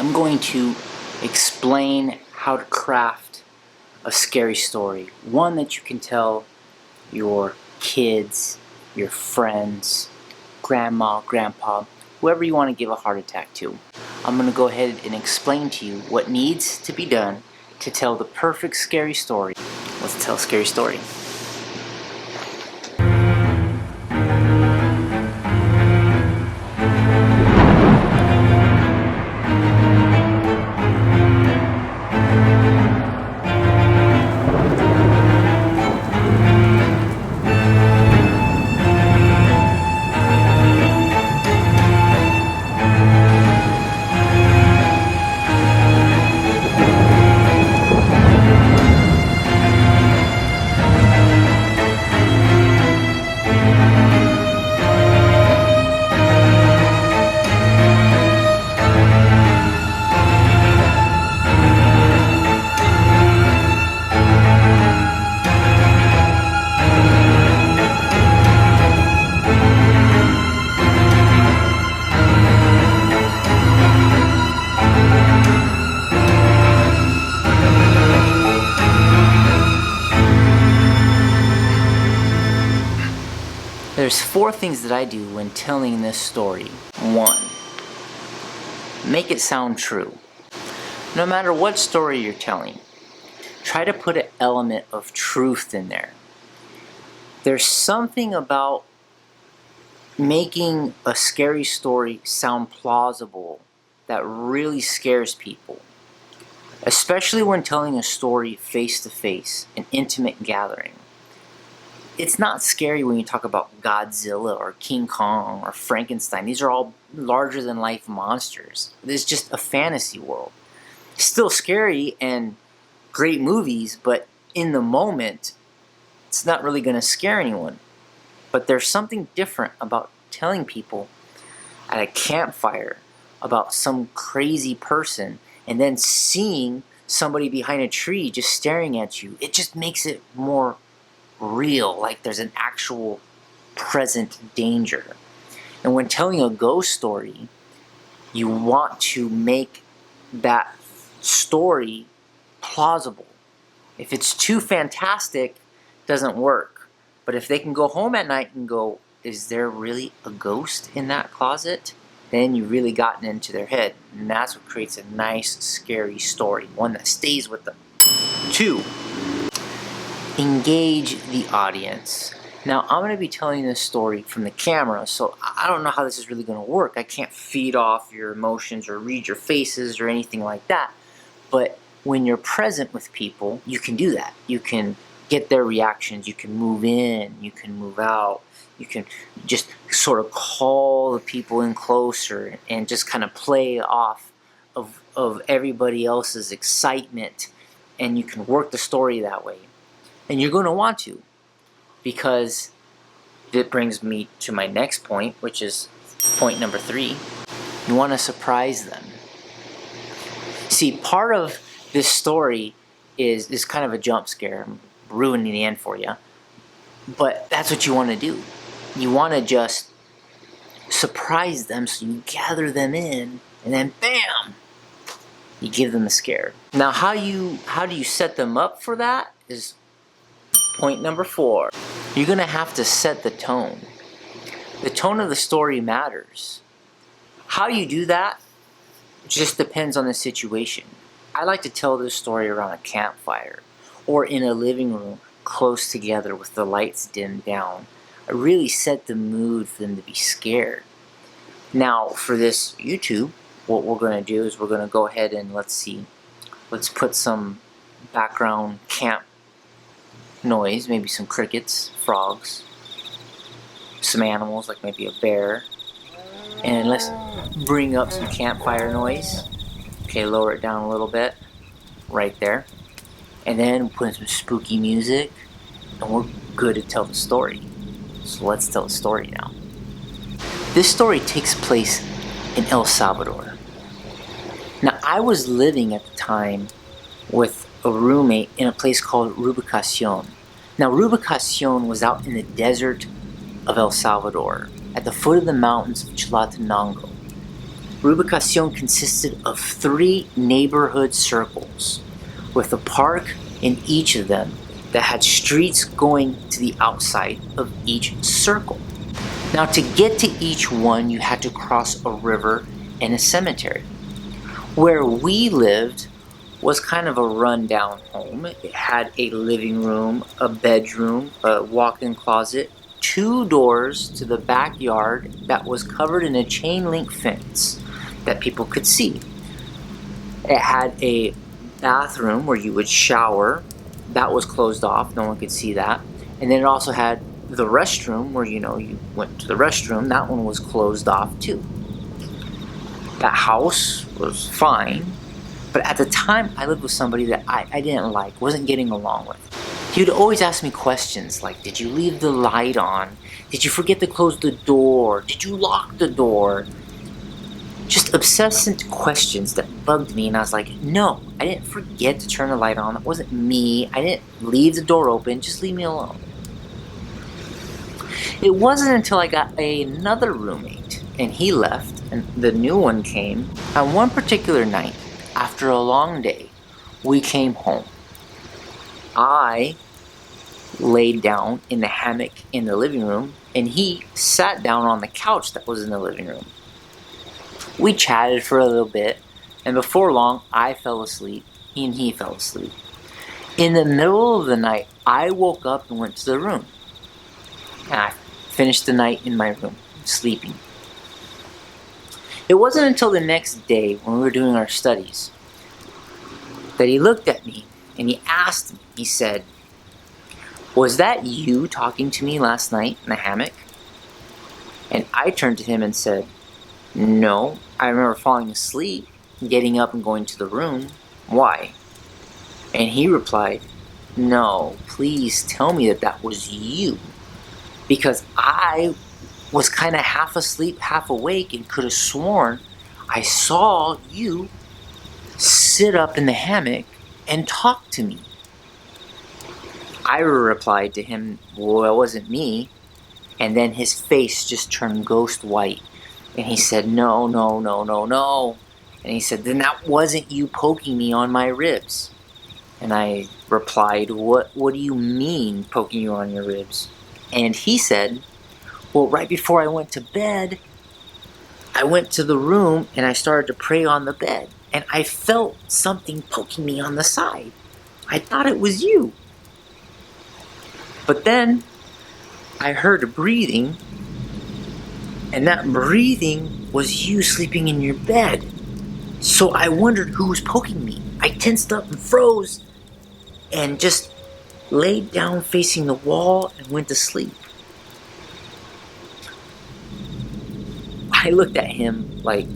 I'm going to explain how to craft a scary story. One that you can tell your kids, your friends, grandma, grandpa, whoever you want to give a heart attack to. I'm going to go ahead and explain to you what needs to be done to tell the perfect scary story. Let's tell a scary story. There's 4 things that I do when telling this story. 1, make it sound true. No matter what story you're telling, try to put an element of truth in there. There's something about making a scary story sound plausible that really scares people. Especially when telling a story face to face, an intimate gathering. It's not scary when you talk about Godzilla or King Kong or Frankenstein. These are all larger than life monsters. It's just a fantasy world. Still scary and great movies, but in the moment, it's not really going to scare anyone. But there's something different about telling people at a campfire about some crazy person and then seeing somebody behind a tree just staring at you. It just makes it more real, like there's an actual present danger. And when telling a ghost story, you want to make that story plausible. If it's too fantastic, it doesn't work. But if they can go home at night and go, is there really a ghost in that closet? Then you've really gotten into their head. And that's what creates a nice, scary story. One that stays with them. 2, engage the audience. Now, I'm going to be telling this story from the camera, so I don't know how this is really going to work. I can't feed off your emotions or read your faces or anything like that. But when you're present with people, you can do that. You can get their reactions. You can move in. You can move out. You can just sort of call the people in closer and just kind of play off of everybody else's excitement. And you can work the story that way. And you're going to want to, because that brings me to my next point, which is point number 3. You want to surprise them. See, part of this story is kind of a jump scare. I'm ruining the end for you. But that's what you want to do. You want to just surprise them, so you gather them in, and then bam! You give them a scare. Now, how do you set them up for that is point number 4. You're going to have to set the tone. The tone of the story matters. How you do that just depends on the situation. I like to tell this story around a campfire or in a living room close together with the lights dimmed down. I really set the mood for them to be scared. Now, for this YouTube, what we're going to do is we're going to go ahead and let's put some background camp noise, maybe some crickets, frogs, some animals like maybe a bear, and let's bring up some campfire noise. Okay, lower it down a little bit, right there, and then we'll put in some spooky music, and we're good to tell the story. So let's tell the story now. This story takes place in El Salvador. Now, I was living at the time with a roommate in a place called Rubicacion. Now, Rubicacion was out in the desert of El Salvador, at the foot of the mountains of Chalatenango. Rubicación consisted of 3 neighborhood circles, with a park in each of them that had streets going to the outside of each circle. Now, to get to each one, you had to cross a river and a cemetery. Where we lived was kind of a rundown home. It had a living room, a bedroom, a walk-in closet, 2 doors to the backyard that was covered in a chain link fence that people could see. It had a bathroom where you would shower. That was closed off, no one could see that. And then it also had the restroom where you went to the restroom. That one was closed off too. That house was fine, but at the time I lived with somebody that I didn't like, wasn't getting along with. He would always ask me questions like, did you leave the light on? Did you forget to close the door? Did you lock the door? Just obsessive questions that bugged me, and I was like, no, I didn't forget to turn the light on. That wasn't me. I didn't leave the door open. Just leave me alone. It wasn't until I got another roommate and he left and the new one came. On one particular night, after a long day, we came home. I laid down in the hammock in the living room and he sat down on the couch that was in the living room. We chatted for a little bit, and before long, I fell asleep, and he fell asleep. In the middle of the night, I woke up and went to the room. And I finished the night in my room, sleeping. It wasn't until the next day, when we were doing our studies, that he looked at me, and he asked me, he said, "Was that you talking to me last night in the hammock?" And I turned to him and said, "No, I remember falling asleep, getting up and going to the room. Why?" And he replied, "No, please tell me that was you. Because I was kind of half asleep, half awake, and could have sworn I saw you sit up in the hammock and talk to me." I replied to him, "Well, it wasn't me." And then his face just turned ghost white. And he said, "No, no, no, no, no." And he said, "Then that wasn't you poking me on my ribs." And I replied, What do you mean poking you on your ribs?" And he said, "Well, right before I went to bed, I went to the room and I started to pray on the bed. And I felt something poking me on the side. I thought it was you. But then I heard breathing. And that breathing was you sleeping in your bed. So I wondered who was poking me. I tensed up and froze and just laid down facing the wall and went to sleep." I looked at him like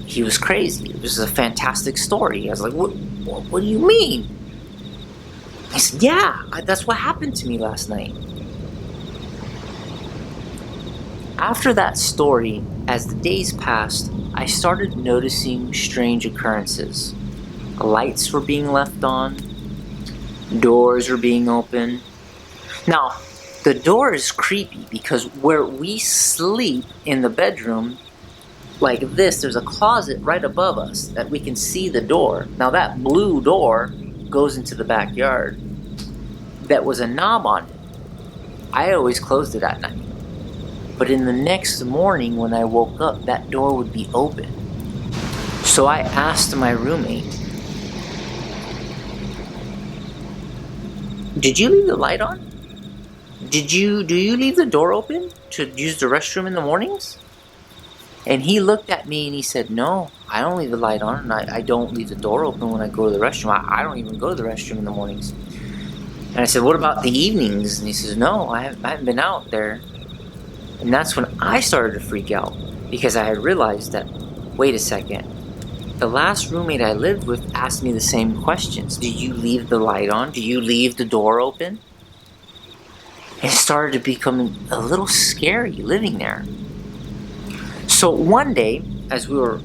he was crazy. It was a fantastic story. I was like, what do you mean? He said, "Yeah, that's what happened to me last night." After that story, as the days passed, I started noticing strange occurrences. Lights were being left on. Doors were being opened. Now, the door is creepy because where we sleep in the bedroom, like this, there's a closet right above us that we can see the door. Now, that blue door goes into the backyard. That was a knob on it. I always closed it at night. But in the next morning when I woke up, that door would be open. So I asked my roommate, "Did you leave the light on? Do you leave the door open to use the restroom in the mornings?" And he looked at me and he said, "No, I don't leave the light on, and I don't leave the door open when I go to the restroom. I don't even go to the restroom in the mornings." And I said, "What about the evenings?" And he says, "No, I haven't been out there." And that's when I started to freak out, because I had realized that, wait a second, the last roommate I lived with asked me the same questions. Do you leave the light on? Do you leave the door open? It started to become a little scary living there. So one day, as we were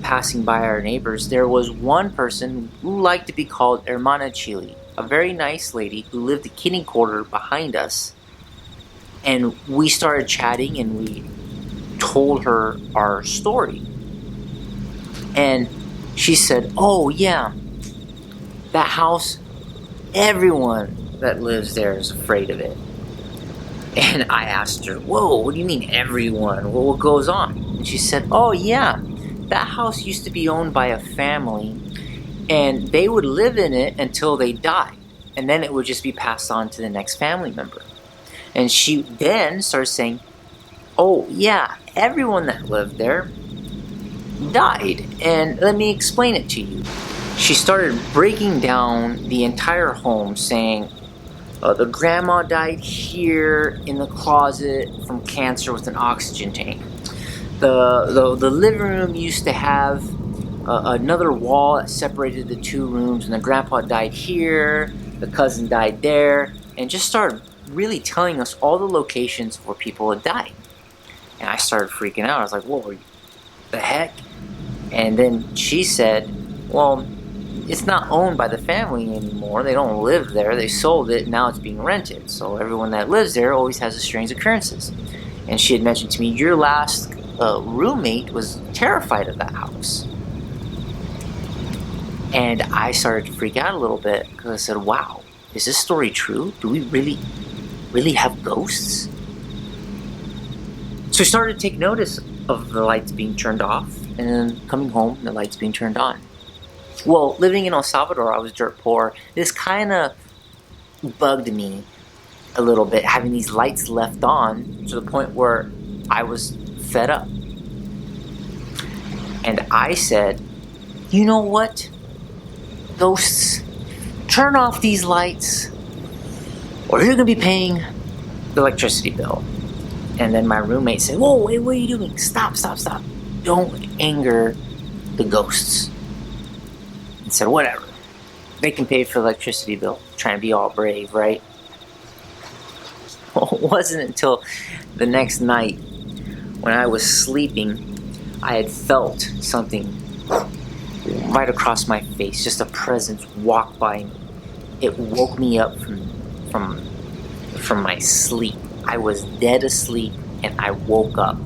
passing by our neighbors, there was one person who liked to be called Hermana Chili, a very nice lady who lived a kitty corner behind us. And we started chatting and we told her our story. And she said, oh yeah, that house, everyone that lives there is afraid of it. And I asked her, whoa, what do you mean everyone? Well, what goes on? And she said, oh yeah, that house used to be owned by a family, and they would live in it until they died. And then it would just be passed on to the next family member. And she then started saying, oh yeah, everyone that lived there died. And let me explain it to you. She started breaking down the entire home, saying, the grandma died here in the closet from cancer with an oxygen tank. The living room used to have another wall that separated the two rooms, and the grandpa died here, the cousin died there, and just started really telling us all the locations where people had died. And I started freaking out. I was like, whoa, the heck? And then she said, well, it's not owned by the family anymore. They don't live there. They sold it, and now it's being rented. So everyone that lives there always has strange occurrences. And she had mentioned to me, your last roommate was terrified of that house. And I started to freak out a little bit because I said, wow, is this story true? Do we really have ghosts? So I started to take notice of the lights being turned off, and then coming home, the lights being turned on. Well, living in El Salvador, I was dirt poor. This kind of bugged me a little bit, having these lights left on to the point where I was fed up. And I said, you know what, ghosts, turn off these lights or you're going to be paying the electricity bill. And then my roommate said, whoa, wait, what are you doing? Stop. Don't anger the ghosts. And said, whatever. They can pay for the electricity bill. Trying to be all brave, right? Well, it wasn't until the next night when I was sleeping, I had felt something right across my face, just a presence walk by me. It woke me up from my sleep. I was dead asleep and I woke up.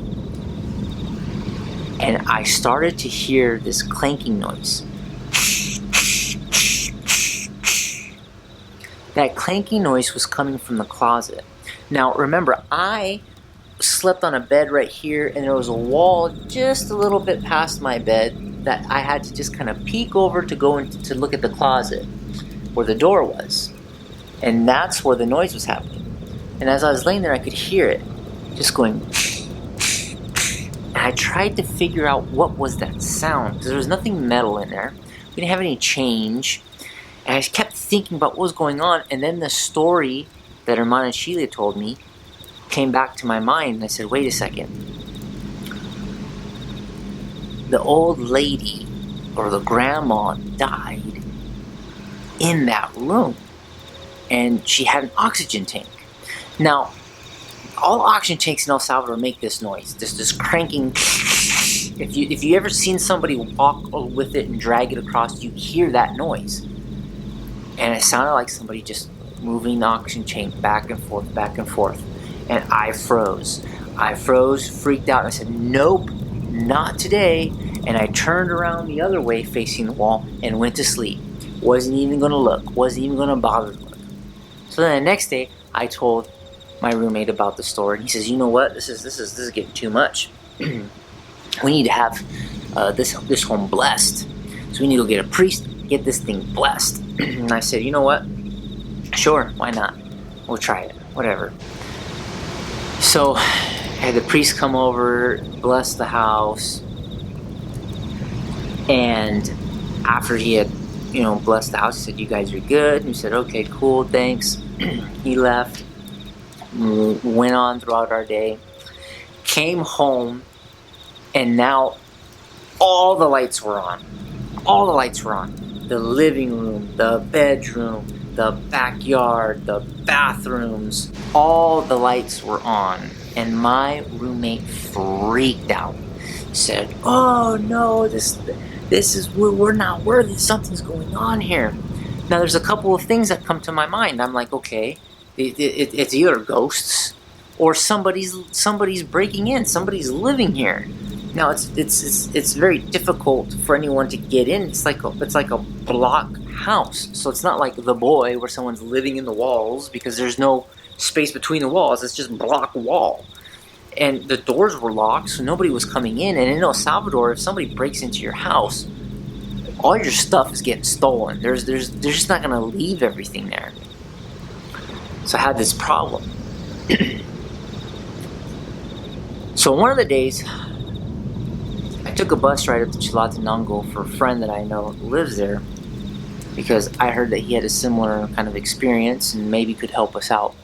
And I started to hear this clanking noise. That clanking noise was coming from the closet. Now remember, I slept on a bed right here, and there was a wall just a little bit past my bed that I had to just kind of peek over to go to look at the closet where the door was. And that's where the noise was happening. And as I was laying there, I could hear it just going. And I tried to figure out what was that sound, because there was nothing metal in there. We didn't have any change. And I kept thinking about what was going on, and then the story that Hermana Sheila told me came back to my mind, and I said, wait a second. The old lady, or the grandma, died in that room, and she had an oxygen tank. Now, all oxygen tanks in El Salvador make this noise, this cranking. If you ever seen somebody walk with it and drag it across, you hear that noise. And it sounded like somebody just moving the oxygen tank back and forth. And I froze, freaked out, and I said, nope, not today. And I turned around the other way facing the wall and went to sleep. Wasn't even going to look, wasn't even going to bother to look. So then the next day, I told my roommate about the story, and he says, you know what, this is getting too much. We need to have this home blessed. So we need to go get a priest, get this thing blessed. And I said, you know what, sure, why not? We'll try it, whatever. So I had the priest come over, bless the house, and after he had, blessed the house, he said, you guys are good. And we said, okay, cool, thanks. He left, went on throughout our day, came home, and now all the lights were on. All the lights were on. The living room, the bedroom, the backyard, the bathrooms, all the lights were on. And my roommate freaked out. Said, oh no, this is, we're not worthy, something's going on here. Now there's a couple of things that come to my mind. I'm like, okay, it's either ghosts or somebody's breaking in, somebody's living here. Now it's very difficult for anyone to get in. It's like a block house, so it's not like The Boy where someone's living in the walls, because there's no space between the walls. It's just block wall, and the doors were locked, so nobody was coming in. And in El Salvador, if somebody breaks into your house, all your stuff is getting stolen. They're just not gonna leave everything there. So I had this problem. So one of the days, I took a bus ride up to Chalatenango for a friend that I know who lives there, because I heard that he had a similar kind of experience and maybe could help us out.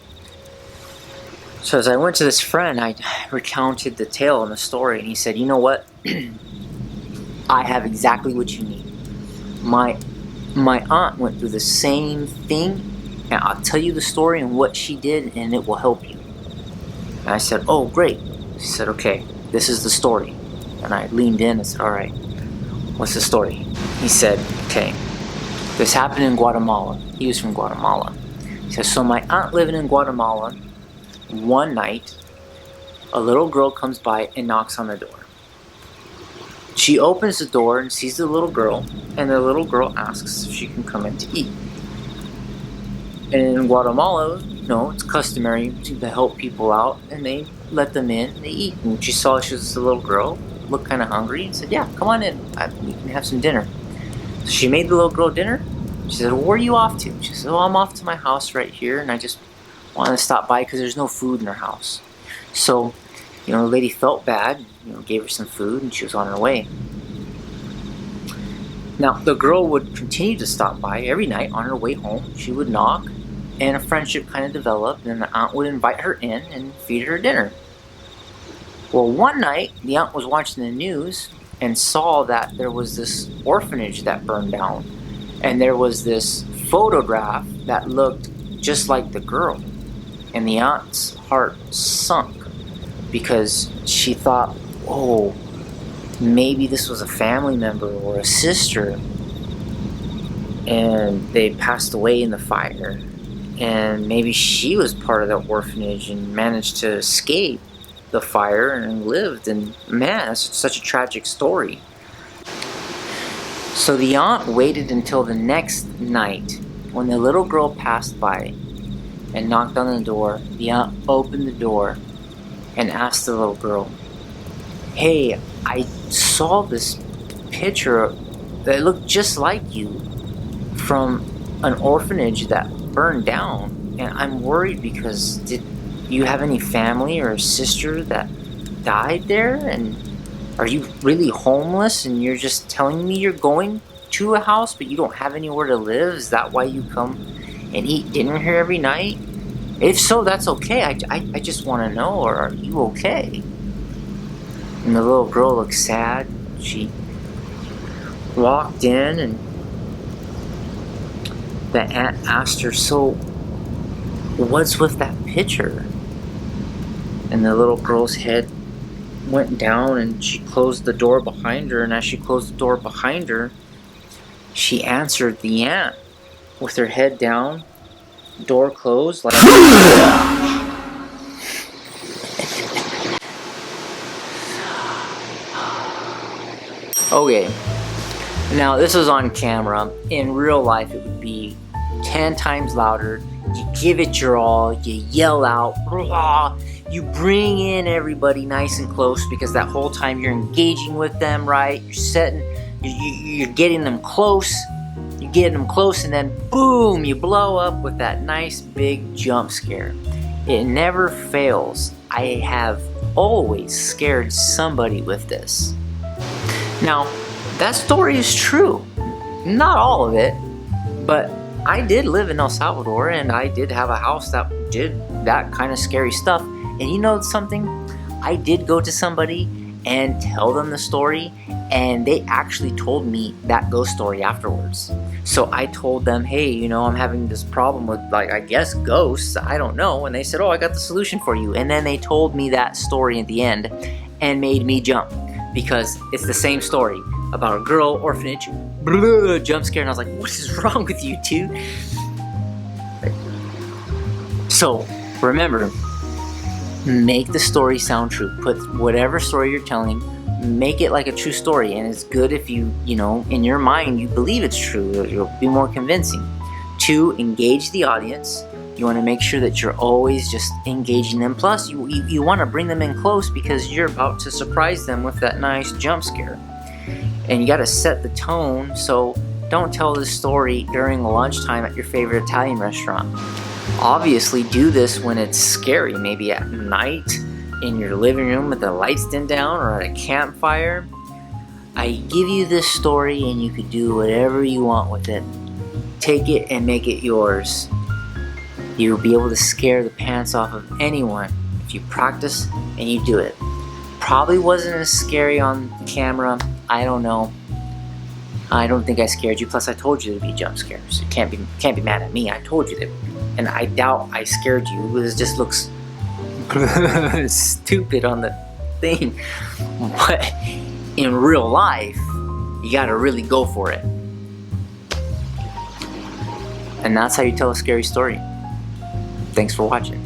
So as I went to this friend, I recounted the tale and the story, and he said, "You know what? I have exactly what you need. My aunt went through the same thing, and I'll tell you the story and what she did, and it will help you." And I said, "Oh, great." He said, "Okay, this is the story." And I leaned in and said, "All right, what's the story?" He said, "Okay, this happened in Guatemala." He was from Guatemala. He said, "So my aunt living in Guatemala, one night, a little girl comes by and knocks on the door. She opens the door and sees the little girl, and the little girl asks if she can come in to eat. And in Guatemala, it's customary to help people out, and they let them in, they eat. And she saw she was a little girl, looked kind of hungry, and said, "Yeah, come on in, we can have some dinner." So she made the little girl dinner. She said, "Well, where are you off to?" She said, "Oh, I'm off to my house right here, and I just wanted to stop by because there's no food in her house." So, the lady felt bad, gave her some food, and she was on her way. Now, the girl would continue to stop by every night on her way home. She would knock, and a friendship kind of developed, and the aunt would invite her in and feed her dinner. Well, one night, the aunt was watching the news and saw that there was this orphanage that burned down, and there was this photograph that looked just like the girl. And the aunt's heart sunk, because she thought, "Oh, maybe this was a family member or a sister, and they passed away in the fire, and maybe she was part of the orphanage and managed to escape the fire and lived, and man, that's such a tragic story." So the aunt waited until the next night when the little girl passed by and knocked on the door. The aunt opened the door and asked the little girl, "Hey, I saw this picture that looked just like you from an orphanage that burned down, and I'm worried because did you have any family or a sister that died there? And are you really homeless and you're just telling me you're going to a house but you don't have anywhere to live? Is that why you come and eat dinner here every night? If so, that's okay. I just want to know, or are you okay?" And the little girl looked sad. She walked in, and the aunt asked her, "So, what's with that picture?" And the little girl's head went down, and she closed the door behind her. And as she closed the door behind her, she answered the aunt with her head down, door closed, like Okay, now this was on camera. In real life, it would be 10 times louder. You give it your all, you yell out, "Rah!" You bring in everybody nice and close, because that whole time you're engaging with them, right? You're getting them close. You're getting them close, and then boom, you blow up with that nice big jump scare. It never fails. I have always scared somebody with this. Now, that story is true. Not all of it, but I did live in El Salvador, and I did have a house that did that kind of scary stuff. And you know something? I did go to somebody and tell them the story, and they actually told me that ghost story afterwards. So I told them, "Hey, I'm having this problem with, I guess ghosts, I don't know." And they said, "Oh, I got the solution for you." And then they told me that story at the end and made me jump, because it's the same story about a girl, orphanage, jump scare. And I was like, what is wrong with you two? So remember, make the story sound true. Put whatever story you're telling, make it like a true story, and it's good if you know, in your mind you believe it's true. It'll be more convincing. 2, engage the audience. You want to make sure that you're always just engaging them. Plus, you want to bring them in close because you're about to surprise them with that nice jump scare. And you got to set the tone, so don't tell this story during lunchtime at your favorite Italian restaurant. Obviously, do this when it's scary, maybe at night in your living room with the lights dimmed down or at a campfire. I give you this story and you could do whatever you want with it. Take it and make it yours. You'll be able to scare the pants off of anyone if you practice and you do it. Probably wasn't as scary on camera. I don't know. I don't think I scared you. Plus, I told you there'd be jump scares. You can't be mad at me. I told you that, and I doubt I scared you. It just looks stupid on the thing. But in real life, you gotta really go for it. And that's how you tell a scary story. Thanks for watching.